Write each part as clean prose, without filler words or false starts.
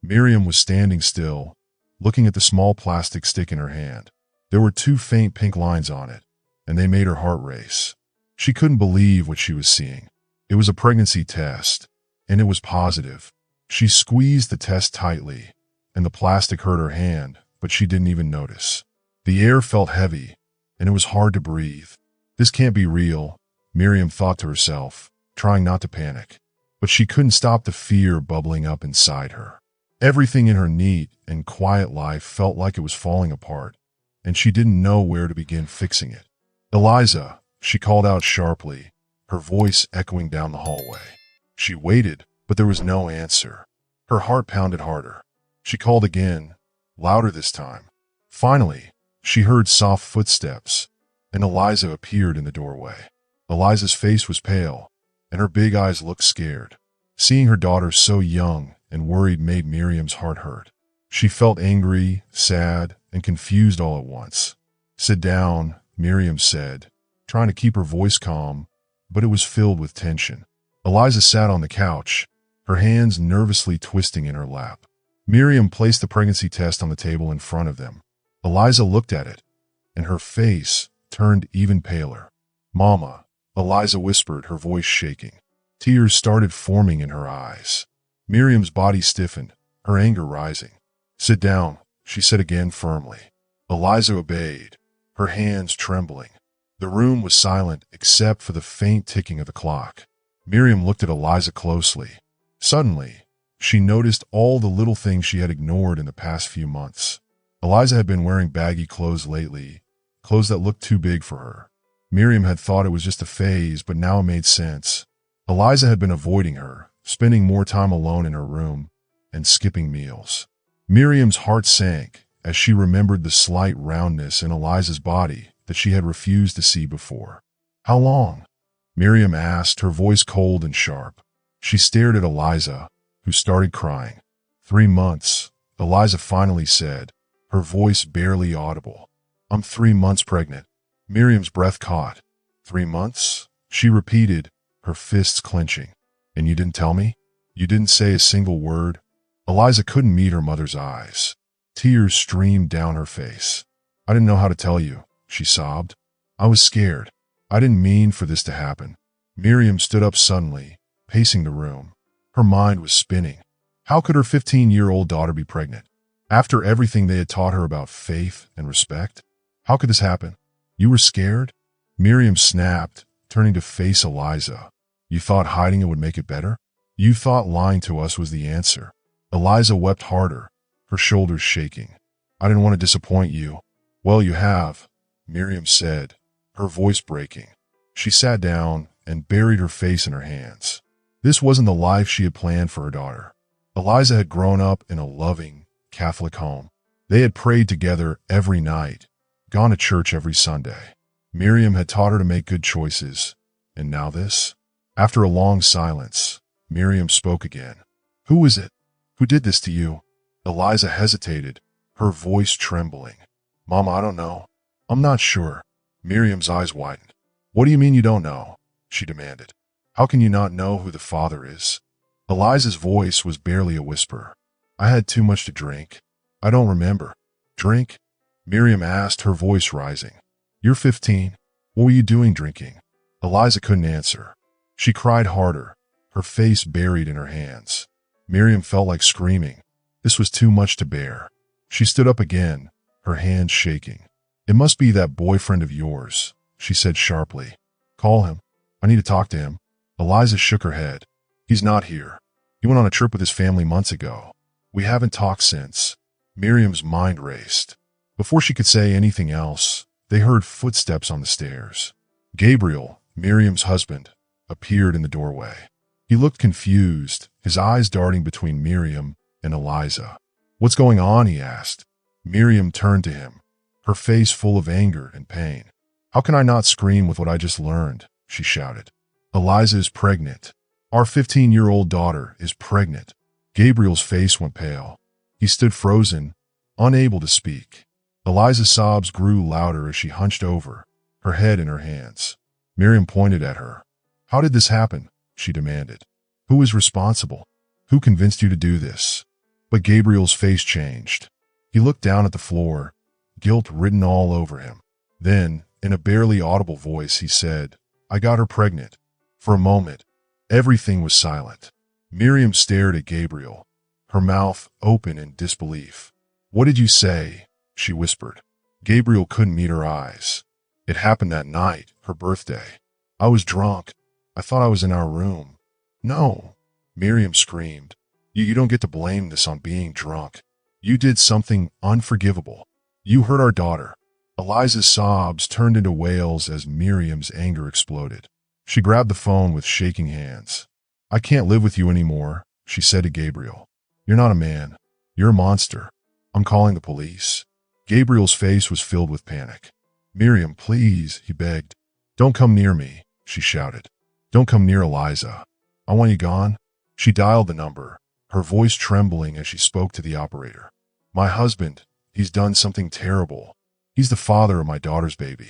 Miriam was standing still, looking at the small plastic stick in her hand. There were two faint pink lines on it, and they made her heart race. She couldn't believe what she was seeing. It was a pregnancy test, and it was positive. She squeezed the test tightly, and the plastic hurt her hand, but she didn't even notice. The air felt heavy, and it was hard to breathe. This can't be real, Miriam thought to herself, trying not to panic. But she couldn't stop the fear bubbling up inside her. Everything in her neat and quiet life felt like it was falling apart, and she didn't know where to begin fixing it. "Eliza," she called out sharply, her voice echoing down the hallway. She waited, but there was no answer. Her heart pounded harder. She called again, louder this time. Finally, she heard soft footsteps, and Eliza appeared in the doorway. Eliza's face was pale, and her big eyes looked scared. Seeing her daughter so young and worried made Miriam's heart hurt. She felt angry, sad, and confused all at once. "Sit down," Miriam said, trying to keep her voice calm, but it was filled with tension. Eliza sat on the couch, her hands nervously twisting in her lap. Miriam placed the pregnancy test on the table in front of them. Eliza looked at it, and her face turned even paler. "Mama," Eliza whispered, her voice shaking. Tears started forming in her eyes. Miriam's body stiffened, her anger rising. "Sit down," she said again firmly. Eliza obeyed, her hands trembling. The room was silent except for the faint ticking of the clock. Miriam looked at Eliza closely. Suddenly, she noticed all the little things she had ignored in the past few months. Eliza had been wearing baggy clothes lately, clothes that looked too big for her. Miriam had thought it was just a phase, but now it made sense. Eliza had been avoiding her, spending more time alone in her room, and skipping meals. Miriam's heart sank as she remembered the slight roundness in Eliza's body that she had refused to see before. "How long?" Miriam asked, her voice cold and sharp. She stared at Eliza, who started crying. 3 months, Eliza finally said, her voice barely audible. "I'm 3 months pregnant." Miriam's breath caught. 3 months? She repeated, her fists clenching. "And you didn't tell me? You didn't say a single word?" Eliza couldn't meet her mother's eyes. Tears streamed down her face. "I didn't know how to tell you," she sobbed. "I was scared. I didn't mean for this to happen." Miriam stood up suddenly, pacing the room. Her mind was spinning. How could her 15-year-old daughter be pregnant? After everything they had taught her about faith and respect? How could this happen? "You were scared?" Miriam snapped, turning to face Eliza. "You thought hiding it would make it better? You thought lying to us was the answer." Eliza wept harder, her shoulders shaking. "I didn't want to disappoint you." "Well, you have," Miriam said, her voice breaking. She sat down and buried her face in her hands. This wasn't the life she had planned for her daughter. Eliza had grown up in a loving, Catholic home. They had prayed together every night, gone to church every Sunday. Miriam had taught her to make good choices, and now this? After a long silence, Miriam spoke again. "Who is it? Who did this to you?" Eliza hesitated, her voice trembling. "Mama, I don't know. I'm not sure." Miriam's eyes widened. "What do you mean you don't know?" she demanded. "How can you not know who the father is?" Eliza's voice was barely a whisper. "I had too much to drink. I don't remember." "Drink?" Miriam asked, her voice rising. "You're 15. What were you doing drinking?" Eliza couldn't answer. She cried harder, her face buried in her hands. Miriam felt like screaming. This was too much to bear. She stood up again, her hands shaking. "It must be that boyfriend of yours," she said sharply. "Call him. I need to talk to him." Eliza shook her head. "He's not here. He went on a trip with his family months ago. We haven't talked since." Miriam's mind raced. Before she could say anything else, they heard footsteps on the stairs. Gabriel, Miriam's husband, appeared in the doorway. He looked confused, his eyes darting between Miriam and Eliza. "What's going on?" he asked. Miriam turned to him, her face full of anger and pain. "How can I not scream with what I just learned?" she shouted. "Eliza is pregnant. Our 15-year-old daughter is pregnant." Gabriel's face went pale. He stood frozen, unable to speak. Eliza's sobs grew louder as she hunched over, her head in her hands. Miriam pointed at her. "How did this happen?" she demanded. "Who is responsible? Who convinced you to do this?" But Gabriel's face changed. He looked down at the floor, guilt written all over him. Then, in a barely audible voice, he said, "I got her pregnant." For a moment, everything was silent. Miriam stared at Gabriel, her mouth open in disbelief. "What did you say?" she whispered. Gabriel couldn't meet her eyes. "It happened that night, her birthday. I was drunk. I thought I was in our room." "No," Miriam screamed. You don't get to blame this on being drunk. You did something unforgivable. You hurt our daughter." Eliza's sobs turned into wails as Miriam's anger exploded. She grabbed the phone with shaking hands. "I can't live with you anymore," she said to Gabriel. "You're not a man. You're a monster. I'm calling the police." Gabriel's face was filled with panic. "Miriam, please," he begged. "Don't come near me," she shouted. "Don't come near Eliza. I want you gone." She dialed the number, her voice trembling as she spoke to the operator. "My husband, he's done something terrible. He's the father of my daughter's baby.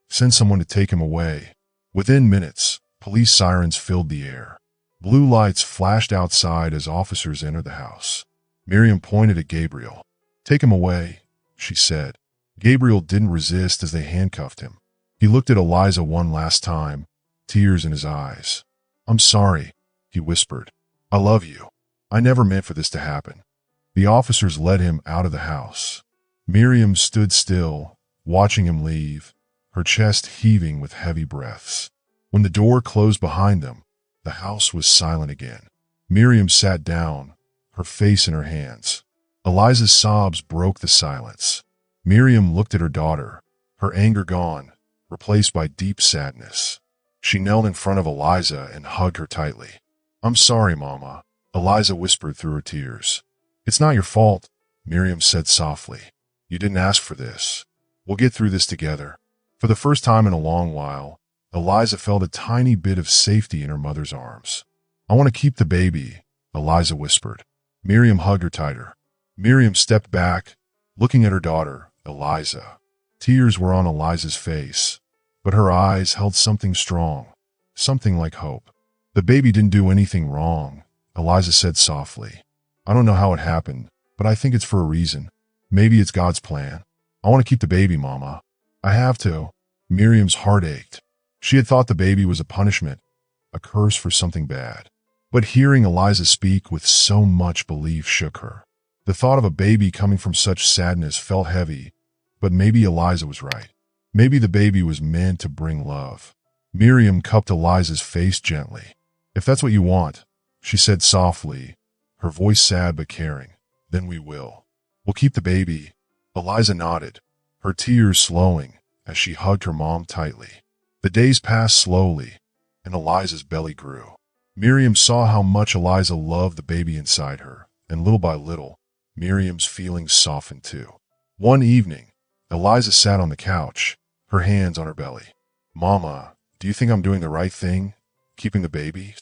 Send someone to take him away." Within minutes, police sirens filled the air. Blue lights flashed outside as officers entered the house. Miriam pointed at Gabriel. "Take him away," she said. Gabriel didn't resist as they handcuffed him. He looked at Eliza one last time, tears in his eyes. "I'm sorry," he whispered. "I love you. I never meant for this to happen." The officers led him out of the house. Miriam stood still, watching him leave, her chest heaving with heavy breaths. When the door closed behind them, the house was silent again. Miriam sat down, her face in her hands. Eliza's sobs broke the silence. Miriam looked at her daughter, her anger gone, replaced by deep sadness. She knelt in front of Eliza and hugged her tightly. "I'm sorry, Mama," Eliza whispered through her tears. "It's not your fault," Miriam said softly. "You didn't ask for this. We'll get through this together." For the first time in a long while, Eliza felt a tiny bit of safety in her mother's arms. "I want to keep the baby," Eliza whispered. Miriam hugged her tighter. Miriam stepped back, looking at her daughter, Eliza. Tears were on Eliza's face, but her eyes held something strong, something like hope. "The baby didn't do anything wrong," Eliza said softly. "I don't know how it happened, but I think it's for a reason. Maybe it's God's plan. I want to keep the baby, Mama. I have to." Miriam's heart ached. She had thought the baby was a punishment, a curse for something bad. But hearing Eliza speak with so much belief shook her. The thought of a baby coming from such sadness felt heavy, but maybe Eliza was right. Maybe the baby was meant to bring love. Miriam cupped Eliza's face gently. "If that's what you want," she said softly, her voice sad but caring, "then we will. We'll keep the baby." Eliza nodded, her tears slowing as she hugged her mom tightly. The days passed slowly, and Eliza's belly grew. Miriam saw how much Eliza loved the baby inside her, and little by little, Miriam's feelings softened too. One evening, Eliza sat on the couch, her hands on her belly. "Mama, do you think I'm doing the right thing, keeping the baby?"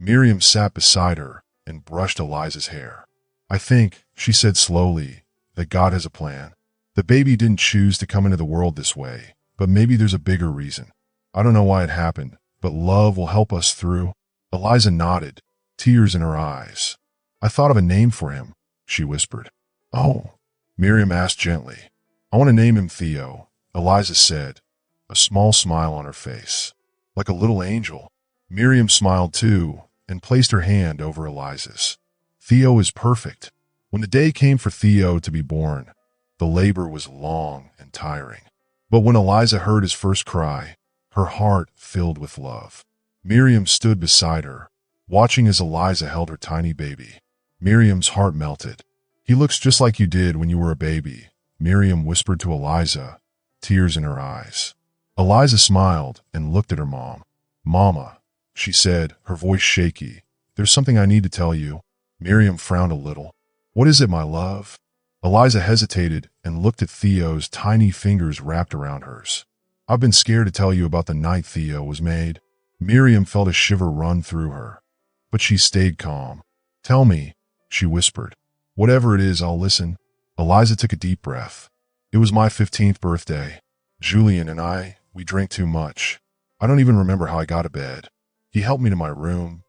Miriam sat beside her and brushed Eliza's hair. "I think," she said slowly, "that God has a plan. The baby didn't choose to come into the world this way, but maybe there's a bigger reason. I don't know why it happened, but love will help us through." Eliza nodded, tears in her eyes. "I thought of a name for him," she whispered. "Oh," Miriam asked gently. "I want to name him Theo," Eliza said, a small smile on her face. "Like a little angel." Miriam smiled too and placed her hand over Eliza's. "Theo is perfect." When the day came for Theo to be born, the labor was long and tiring. But when Eliza heard his first cry, her heart filled with love. Miriam stood beside her, watching as Eliza held her tiny baby. Miriam's heart melted. "He looks just like you did when you were a baby," Miriam whispered to Eliza, tears in her eyes. Eliza smiled and looked at her mom. "Mama," she said, her voice shaky, "there's something I need to tell you." Miriam frowned a little. "What is it, my love?" Eliza hesitated and looked at Theo's tiny fingers wrapped around hers. "I've been scared to tell you about the night Theo was made." Miriam felt a shiver run through her, but she stayed calm. "Tell me," she whispered. "Whatever it is, I'll listen." Eliza took a deep breath. "It was my 15th birthday. Julian and we drank too much. I don't even remember how I got to bed. He helped me to my room,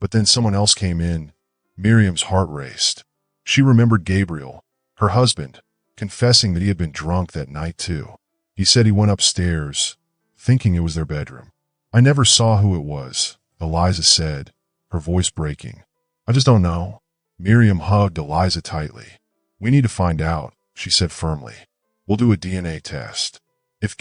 but then someone else came in." Miriam's heart raced. She remembered Gabriel, her husband, confessing that he had been drunk that night too. He said he went upstairs, thinking it was their bedroom. I never saw who it was, Eliza said, her voice breaking. I just don't know. Miriam hugged Eliza tightly. We need to find out, she said firmly. We'll do a DNA test. If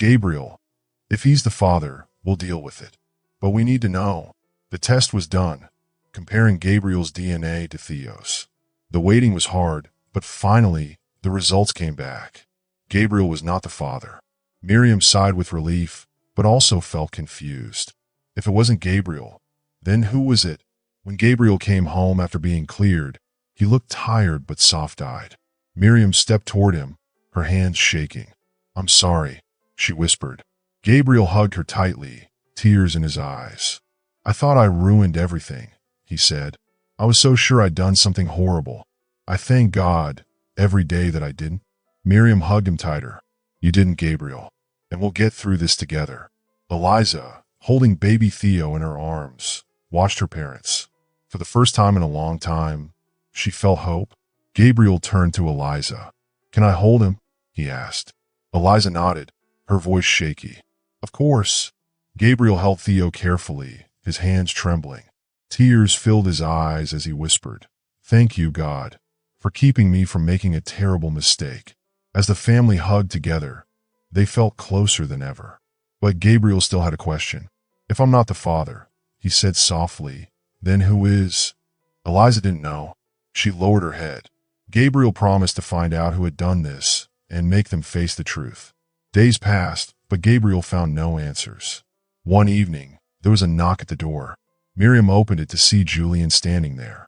he's the father, we'll deal with it. But we need to know. The test was done, comparing Gabriel's DNA to Theo's. The waiting was hard, but finally, the results came back. Gabriel was not the father. Miriam sighed with relief, but also felt confused. If it wasn't Gabriel, then who was it? When Gabriel came home after being cleared, he looked tired but soft-eyed. Miriam stepped toward him, her hands shaking. I'm sorry, she whispered. Gabriel hugged her tightly, tears in his eyes. I thought I ruined everything, he said. I was so sure I'd done something horrible. I thank God every day that I didn't. Miriam hugged him tighter. You didn't, Gabriel, and we'll get through this together. Eliza, holding baby Theo in her arms, watched her parents. For the first time in a long time, she felt hope. Gabriel turned to Eliza. Can I hold him? He asked. Eliza nodded, her voice shaky. Of course. Gabriel held Theo carefully, his hands trembling. Tears filled his eyes as he whispered, Thank you, God, for keeping me from making a terrible mistake. As the family hugged together, they felt closer than ever. But Gabriel still had a question. If I'm not the father, he said softly, then who is? Eliza didn't know. She lowered her head. Gabriel promised to find out who had done this and make them face the truth. Days passed, but Gabriel found no answers. One evening, there was a knock at the door. Miriam opened it to see Julian standing there.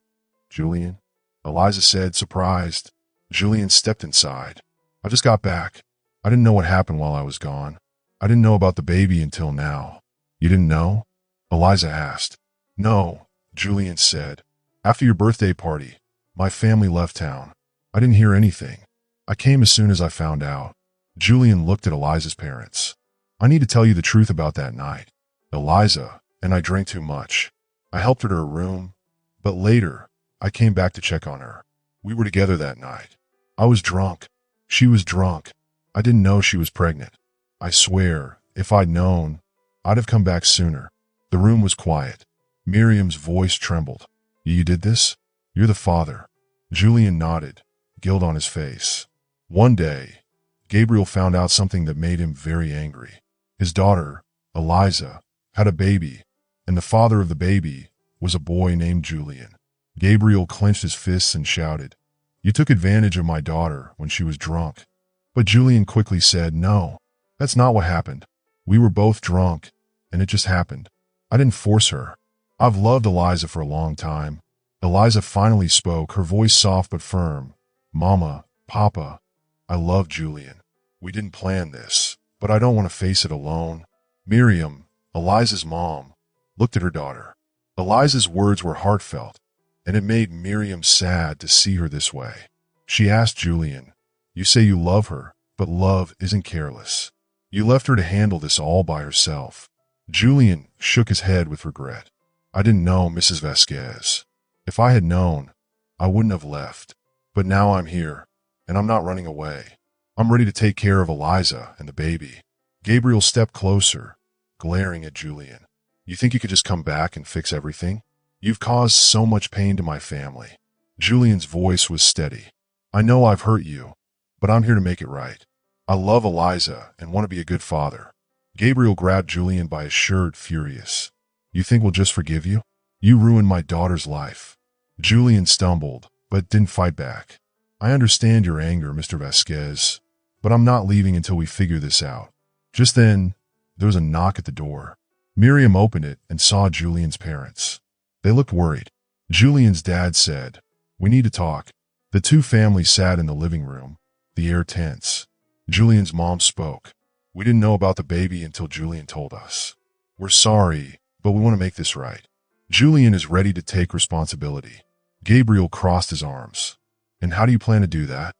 Julian? Eliza said, surprised. Julian stepped inside. I just got back. I didn't know what happened while I was gone. I didn't know about the baby until now. You didn't know? Eliza asked. No, Julian said. After your birthday party, my family left town. I didn't hear anything. I came as soon as I found out. Julian looked at Eliza's parents. I need to tell you the truth about that night. Eliza and I drank too much. I helped her to her room, but later, I came back to check on her. We were together that night. I was drunk. She was drunk. I didn't know she was pregnant. I swear, if I'd known, I'd have come back sooner. The room was quiet. Miriam's voice trembled. You did this? You're the father. Julian nodded, guilt on his face. One day, Gabriel found out something that made him very angry. His daughter, Eliza, had a baby, and the father of the baby was a boy named Julian. Gabriel clenched his fists and shouted, You took advantage of my daughter when she was drunk. But Julian quickly said, No, that's not what happened. We were both drunk, and it just happened. I didn't force her. I've loved Eliza for a long time. Eliza finally spoke, her voice soft but firm. Mama, Papa, I love Julian. We didn't plan this, but I don't want to face it alone. Miriam, Eliza's mom, looked at her daughter. Eliza's words were heartfelt, and it made Miriam sad to see her this way. She asked Julian, You say you love her, but love isn't careless. You left her to handle this all by herself. Julian shook his head with regret. I didn't know, Mrs. Vasquez. If I had known, I wouldn't have left. But now I'm here, and I'm not running away. I'm ready to take care of Eliza and the baby. Gabriel stepped closer, glaring at Julian. You think you could just come back and fix everything? You've caused so much pain to my family. Julian's voice was steady. I know I've hurt you, but I'm here to make it right. I love Eliza and want to be a good father. Gabriel grabbed Julian by his shirt, furious. You think we'll just forgive you? You ruined my daughter's life. Julian stumbled, but didn't fight back. I understand your anger, Mr. Vasquez, but I'm not leaving until we figure this out. Just then, there was a knock at the door. Miriam opened it and saw Julian's parents. They looked worried. Julian's dad said, We need to talk. The two families sat in the living room, the air tense. Julian's mom spoke. We didn't know about the baby until Julian told us. We're sorry, but we want to make this right. Julian is ready to take responsibility. Gabriel crossed his arms. And how do you plan to do that?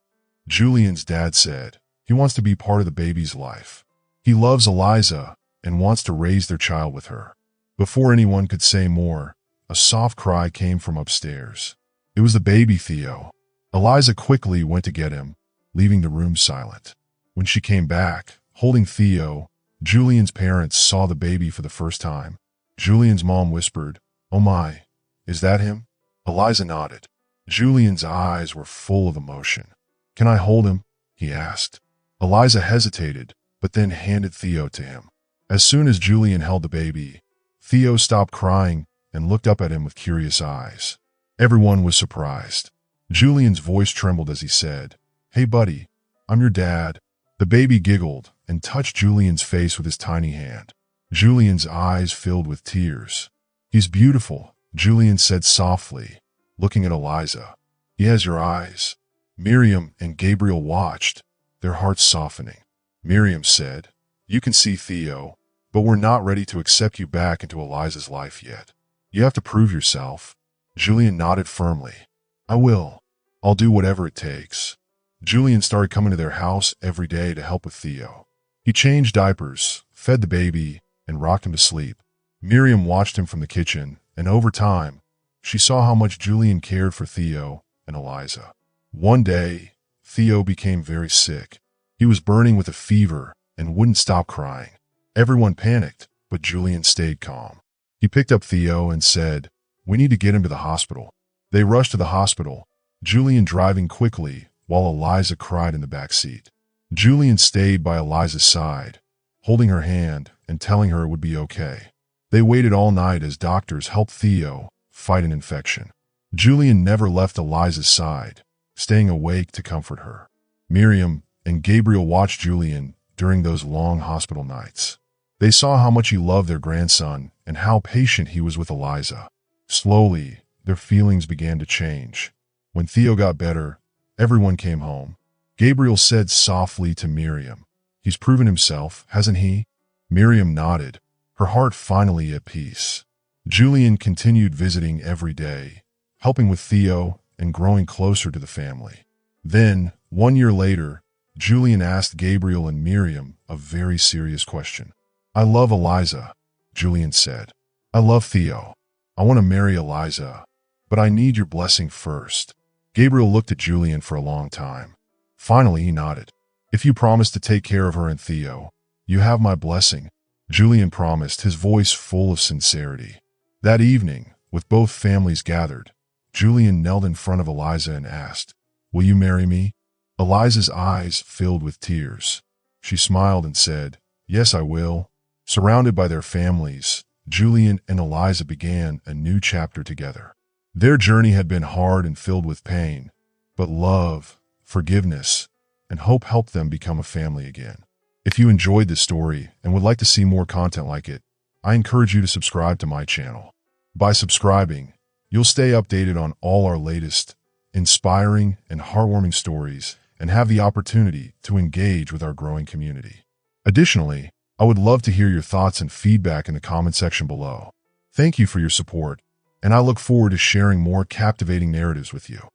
Julian's dad said, He wants to be part of the baby's life. He loves Eliza and wants to raise their child with her. Before anyone could say more, a soft cry came from upstairs. It was the baby Theo. Eliza quickly went to get him, leaving the room silent. When she came back, holding Theo, Julian's parents saw the baby for the first time. Julian's mom whispered, "Oh my, is that him?" Eliza nodded. Julian's eyes were full of emotion. "Can I hold him?" he asked. Eliza hesitated, but then handed Theo to him. As soon as Julian held the baby, Theo stopped crying and looked up at him with curious eyes. Everyone was surprised. Julian's voice trembled as he said, "Hey buddy, I'm your dad." The baby giggled and touched Julian's face with his tiny hand. Julian's eyes filled with tears. "He's beautiful," Julian said softly, looking at Eliza. "He has your eyes." Miriam and Gabriel watched, their hearts softening. Miriam said, "You can see Theo, but we're not ready to accept you back into Eliza's life yet. You have to prove yourself." Julian nodded firmly. "I will. I'll do whatever it takes." Julian started coming to their house every day to help with Theo. He changed diapers, fed the baby, and rocked him to sleep. Miriam watched him from the kitchen, and over time, she saw how much Julian cared for Theo and Eliza. One day, Theo became very sick. He was burning with a fever and wouldn't stop crying. Everyone panicked, but Julian stayed calm. He picked up Theo and said, "We need to get him to the hospital." They rushed to the hospital, Julian driving quickly while Eliza cried in the back seat. Julian stayed by Eliza's side, holding her hand and telling her it would be okay. They waited all night as doctors helped Theo fight an infection. Julian never left Eliza's side, staying awake to comfort her. Miriam and Gabriel watched Julian during those long hospital nights. They saw how much he loved their grandson and how patient he was with Eliza. Slowly, their feelings began to change. When Theo got better, everyone came home. Gabriel said softly to Miriam, "He's proven himself, hasn't he?" Miriam nodded, her heart finally at peace. Julian continued visiting every day, helping with Theo and growing closer to the family. Then, 1 year later, Julian asked Gabriel and Miriam a very serious question. "I love Eliza," Julian said. "I love Theo. I want to marry Eliza, but I need your blessing first." Gabriel looked at Julian for a long time. Finally, he nodded. "If you promise to take care of her and Theo, you have my blessing," Julian promised, his voice full of sincerity. That evening, with both families gathered, Julian knelt in front of Eliza and asked, "Will you marry me?" Eliza's eyes filled with tears. She smiled and said, "Yes, I will." Surrounded by their families, Julian and Eliza began a new chapter together. Their journey had been hard and filled with pain, but love, forgiveness, and hope helped them become a family again. If you enjoyed this story and would like to see more content like it, I encourage you to subscribe to my channel. By subscribing, you'll stay updated on all our latest, inspiring and heartwarming stories and have the opportunity to engage with our growing community. Additionally, I would love to hear your thoughts and feedback in the comment section below. Thank you for your support, and I look forward to sharing more captivating narratives with you.